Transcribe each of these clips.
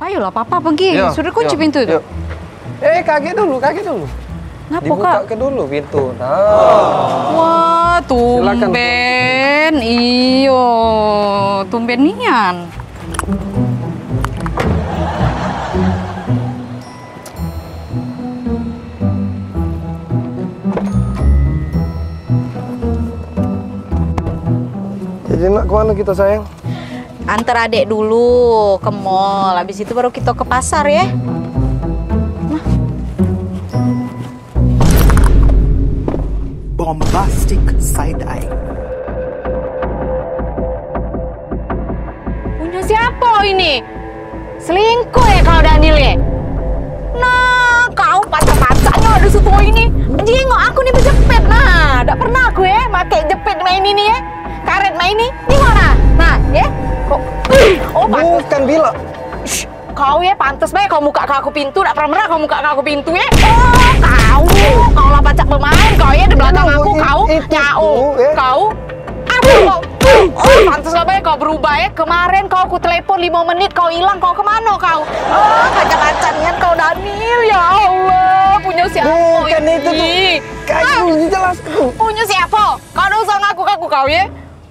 Ayolah, Papa pergi. Yo, Sudah kunci yo, pintu itu. yo. Kaget dulu. Ngapa, Dibuka Kak? ke dulu pintu. Nah. Wah, Silakan. tumben. Iyo, tumben nian. Jadi nak kemana kita sayang? Antar adek dulu ke mall. Habis itu baru kita ke pasar ya. Bombastic side-eye. Punya siapa ini? Selingkuh ya kau Daniel ya? Nah, kau pacar-pacarnya ada setua ini. Jengok aku nih berjepit. Nah, tidak pernah aku ya pakai jepit main ini ya. Karet main ini. Ini mana? Nah, ya. Kok? Oh, pantas. Bukan Bila. Shh, kau ya pantas baik kau muka ke aku pintu. Tidak pernah kau muka ke aku pintu ya. Oh, kau lah pacak bermain. Kau ya di belakang aku. Kau nyau. Kau. Oh, pantas lah baik kau berubah ya. Kemarin kau aku telepon 5 menit kau hilang. Kau kemana kau? Oh, pacar-pacarnya kau Daniel. Ya Allah, punya siapa? Bukan itu tuh. Ih. Kayak jelas. Punya siapa? Kau udah usah ngaku-ngaku kau ya.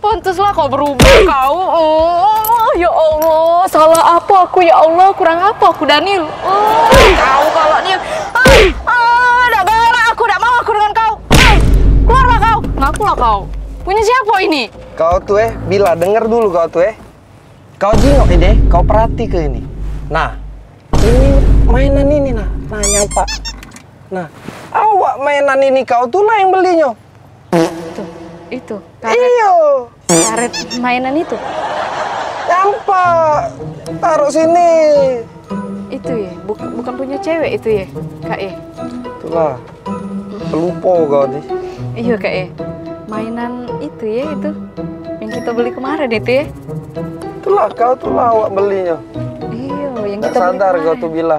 Pantaslah kau berubah kau. Oh, ya Allah, salah apa aku ya Allah? Kurang apa aku Daniel? Oh, kau kalau dia udah galak aku, tidak mau aku dengan kau. Keluarlah kau. Ngakulah kau. Punya siapa ini? Kau tuh Bila, denger dulu kau tuh Kau jengok ini, kau perhati ke ini. Nah, ini mainan ini nah nyampak. Nah, awak mainan ini kau tuh lah yang belinya. Itu. Iyo. Karet mainan itu. Nyampak. Taruh sini. Itu ya, bukan punya cewek itu ya, Kak ya. Itulah. Pelupo kau nih. Iya Kak ya. Mainan itu ya itu. Yang kita beli kemarin itu ya. Itulah kau tuh lah awak belinya. Iya, yang Nggak kita beli sadar kau kemarin. tuh Bila.